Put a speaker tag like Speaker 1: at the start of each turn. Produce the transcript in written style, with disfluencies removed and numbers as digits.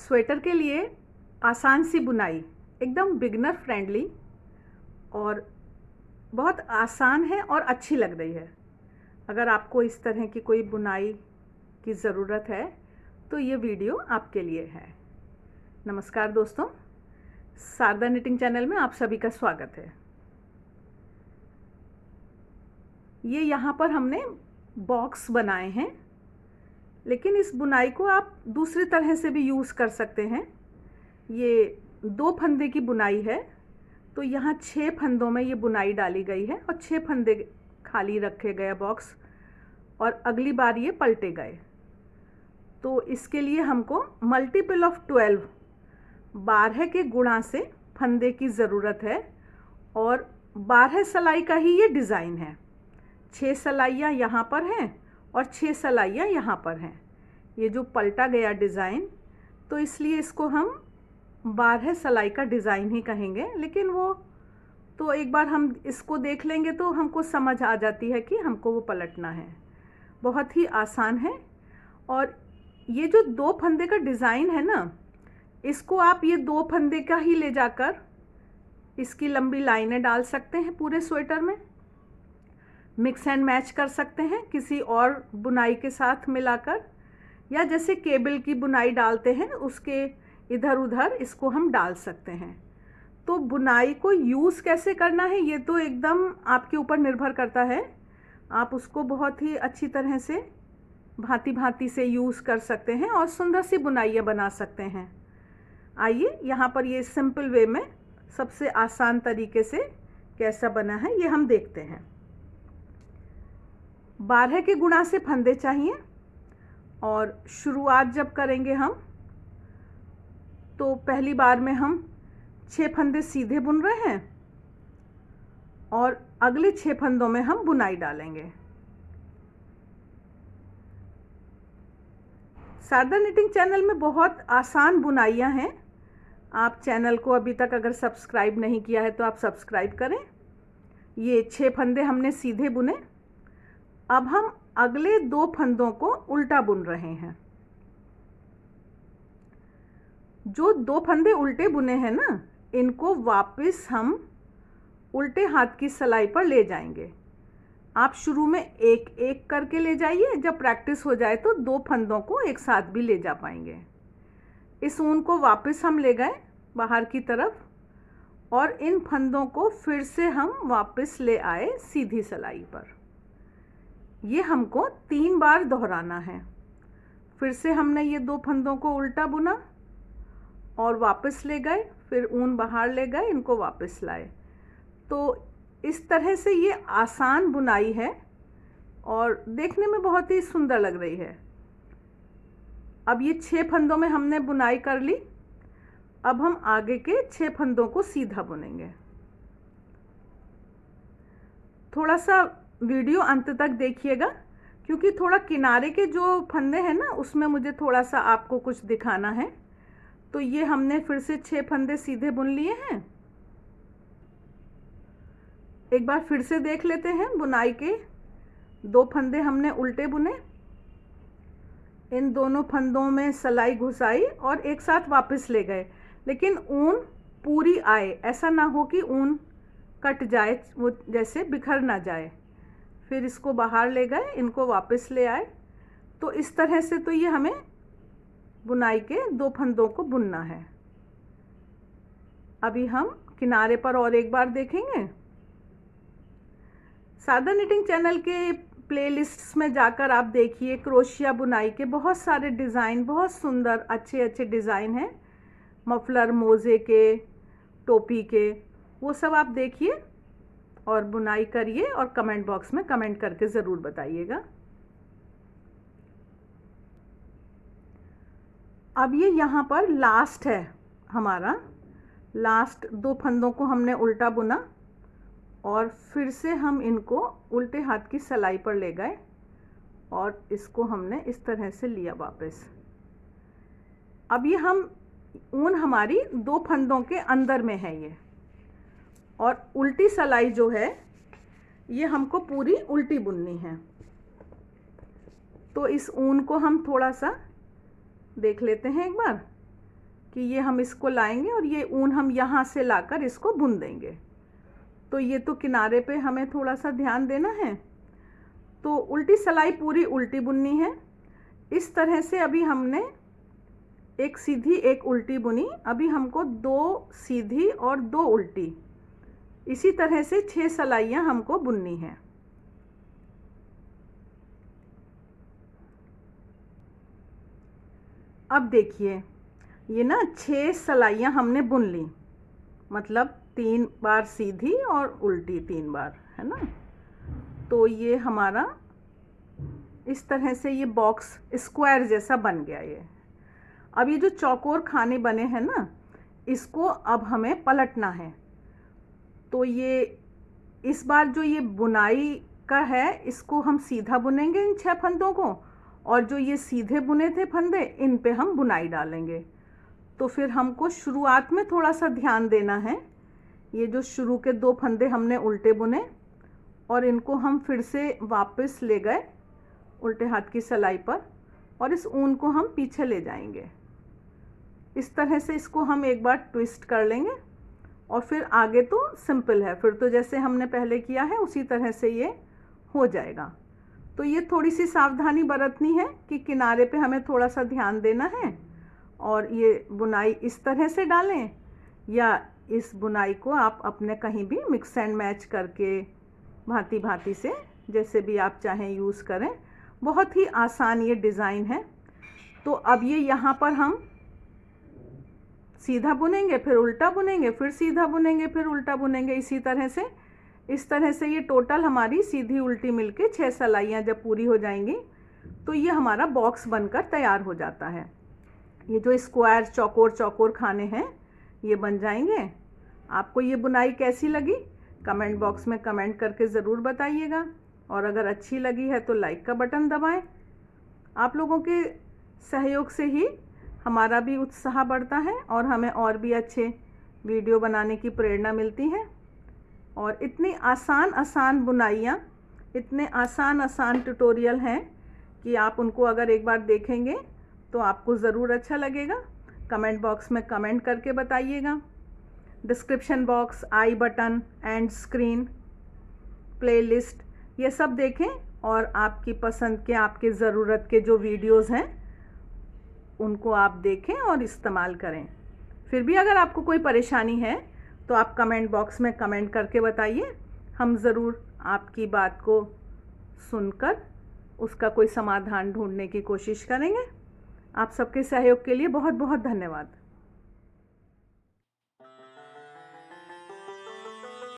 Speaker 1: Sweater के लिए आसान सी बुनाई, एकदम बिगनर फ्रेंडली और बहुत आसान है और अच्छी लग रही है। अगर आपको इस तरह की कोई बुनाई की ज़रूरत है तो ये वीडियो आपके लिए है। नमस्कार दोस्तों, शारदा निटिंग चैनल में आप सभी का स्वागत है। ये यहाँ पर हमने बॉक्स बनाए हैं, लेकिन इस बुनाई को आप दूसरी तरह से भी यूज़ कर सकते हैं। ये 2 फंदे की बुनाई है, तो यहाँ 6 फंदों में ये बुनाई डाली गई है और 6 फंदे खाली रखे गए बॉक्स, और अगली बार ये पलटे गए। तो इसके लिए हमको मल्टीपल ऑफ 12 के गुणा से फंदे की ज़रूरत है, और 12 सिलाई का ही ये डिज़ाइन है। 6 सिलाइयाँ यहाँ पर हैं और 6 सिलाइयाँ यहाँ पर हैं। ये जो पलटा गया डिज़ाइन, तो इसलिए इसको हम 12 सिलाई का डिज़ाइन ही कहेंगे, लेकिन वो तो एक बार हम इसको देख लेंगे तो हमको समझ आ जाती है कि हमको वो पलटना है। बहुत ही आसान है। और ये जो 2 फंदे का डिज़ाइन है ना, इसको आप ये 2 फंदे का ही ले जाकर इसकी लंबी लाइनें डाल सकते हैं पूरे स्वेटर में। मिक्स एंड मैच कर सकते हैं किसी और बुनाई के साथ मिलाकर, या जैसे केबल की बुनाई डालते हैं उसके इधर उधर इसको हम डाल सकते हैं। तो बुनाई को यूज़ कैसे करना है ये तो एकदम आपके ऊपर निर्भर करता है। आप उसको बहुत ही अच्छी तरह से भांति भांति से यूज़ कर सकते हैं और सुंदर सी बुनाइयाँ बना सकते हैं। आइए यहाँ पर ये सिंपल वे में सबसे आसान तरीके से कैसा बना है ये हम देखते हैं। 12 के गुणा से फंदे चाहिए, और शुरुआत जब करेंगे हम तो पहली बार में हम 6 फंदे सीधे बुन रहे हैं और अगले 6 फंदों में हम बुनाई डालेंगे। शारदा निटिंग चैनल में बहुत आसान बुनाइयां हैं। आप चैनल को अभी तक अगर सब्सक्राइब नहीं किया है तो आप सब्सक्राइब करें। ये 6 फंदे हमने सीधे बुने। अब हम अगले 2 फंदों को उल्टा बुन रहे हैं। जो 2 फंदे उल्टे बुने हैं ना, इनको वापस हम उल्टे हाथ की सिलाई पर ले जाएंगे। आप शुरू में एक एक करके ले जाइए, जब प्रैक्टिस हो जाए तो 2 फंदों को एक साथ भी ले जा पाएंगे। इस ऊन को वापस हम ले गए बाहर की तरफ, और इन फंदों को फिर से हम वापस ले आए सीधी सिलाई पर। ये हमको 3 बार दोहराना है। फिर से हमने ये 2 फंदों को उल्टा बुना और वापस ले गए, फिर ऊन बाहर ले गए, इनको वापस लाए। तो इस तरह से ये आसान बुनाई है और देखने में बहुत ही सुंदर लग रही है। अब ये 6 फंदों में हमने बुनाई कर ली। अब हम आगे के 6 फंदों को सीधा बुनेंगे। थोड़ा सा वीडियो अंत तक देखिएगा, क्योंकि थोड़ा किनारे के जो फंदे हैं ना, उसमें मुझे थोड़ा सा आपको कुछ दिखाना है। तो ये हमने फिर से 6 फंदे सीधे बुन लिए हैं। एक बार फिर से देख लेते हैं। बुनाई के 2 फंदे हमने उल्टे बुने, इन दोनों फंदों में सिलाई घुसाई और एक साथ वापस ले गए, लेकिन ऊन पूरी आए। ऐसा ना हो कि ऊन कट जाए, वो जैसे बिखर ना जाए। फिर इसको बाहर ले गए, इनको वापस ले आए। तो इस तरह से तो ये हमें बुनाई के 2 फंदों को बुनना है। अभी हम किनारे पर और एक बार देखेंगे। शारदा निटिंग चैनल के प्लेलिस्ट्स में जाकर आप देखिए, क्रोशिया बुनाई के बहुत सारे डिज़ाइन, बहुत सुंदर अच्छे अच्छे डिज़ाइन हैं। मफलर, मोज़े के, टोपी के, वो सब आप देखिए और बुनाई करिए, और कमेंट बॉक्स में कमेंट करके ज़रूर बताइएगा। अब ये यहाँ पर लास्ट है हमारा। लास्ट 2 फंदों को हमने उल्टा बुना और फिर से हम इनको उल्टे हाथ की सिलाई पर ले गए और इसको हमने इस तरह से लिया वापस। अब ये हम ऊन हमारी 2 फंदों के अंदर में है ये, और उल्टी सिलाई जो है ये हमको पूरी उल्टी बुननी है। तो इस ऊन को हम थोड़ा सा देख लेते हैं एक बार। कि ये हम इसको लाएंगे और ये ऊन हम यहाँ से लाकर इसको बुन देंगे। तो ये तो किनारे पे हमें थोड़ा सा ध्यान देना है। तो उल्टी सिलाई पूरी उल्टी बुननी है। इस तरह से अभी हमने एक सीधी एक उल्टी बुनी, अभी हमको 2 सीधी और 2 उल्टी, इसी तरह से 6 सिलाइयाँ हमको बुननी है। अब देखिए ये ना 6 सिलाइयाँ हमने बुन ली, मतलब 3 बार सीधी और उल्टी 3 बार, है ना। तो ये हमारा इस तरह से ये बॉक्स स्क्वायर जैसा बन गया। ये अब ये जो चौकोर खाने बने हैं ना, इसको अब हमें पलटना है। तो ये इस बार जो ये बुनाई का है, इसको हम सीधा बुनेंगे इन 6 फंदों को, और जो ये सीधे बुने थे फंदे, इन पे हम बुनाई डालेंगे। तो फिर हमको शुरुआत में थोड़ा सा ध्यान देना है। ये जो शुरू के 2 फंदे हमने उल्टे बुने और इनको हम फिर से वापस ले गए उल्टे हाथ की सिलाई पर, और इस ऊन को हम पीछे ले जाएंगे। इस तरह से इसको हम एक बार ट्विस्ट कर लेंगे और फिर आगे तो सिंपल है, फिर तो जैसे हमने पहले किया है उसी तरह से ये हो जाएगा। तो ये थोड़ी सी सावधानी बरतनी है कि किनारे पे हमें थोड़ा सा ध्यान देना है, और ये बुनाई इस तरह से डालें, या इस बुनाई को आप अपने कहीं भी मिक्स एंड मैच करके भांति भांति से जैसे भी आप चाहें यूज़ करें। बहुत ही आसान ये डिज़ाइन है। तो अब ये यहाँ पर हम सीधा बुनेंगे, फिर उल्टा बुनेंगे, फिर सीधा बुनेंगे, फिर उल्टा बुनेंगे, इसी तरह से। इस तरह से ये टोटल हमारी सीधी उल्टी मिलके 6 सिलाइयाँ जब पूरी हो जाएंगी तो ये हमारा बॉक्स बनकर तैयार हो जाता है। ये जो स्क्वायर चौकोर चौकोर खाने हैं ये बन जाएंगे। आपको ये बुनाई कैसी लगी कमेंट बॉक्स में कमेंट करके ज़रूर बताइएगा, और अगर अच्छी लगी है तो लाइक का बटन दबाएं। आप लोगों के सहयोग से ही हमारा भी उत्साह बढ़ता है और हमें और भी अच्छे वीडियो बनाने की प्रेरणा मिलती है। और इतनी आसान आसान बुनाइयाँ, इतने आसान आसान ट्यूटोरियल हैं कि आप उनको अगर एक बार देखेंगे तो आपको ज़रूर अच्छा लगेगा। कमेंट बॉक्स में कमेंट करके बताइएगा। Description box, I button, and screen, playlist, ये सब देखें और आपकी पसंद के, आपके ज़रूरत के जो वीडियोस हैं उनको आप देखें और इस्तेमाल करें। फिर भी अगर आपको कोई परेशानी है तो आप कमेंट बॉक्स में कमेंट करके बताइए। हम ज़रूर आपकी बात को सुनकर उसका कोई समाधान ढूंढने की कोशिश करेंगे। आप सबके सहयोग के लिए बहुत बहुत धन्यवाद।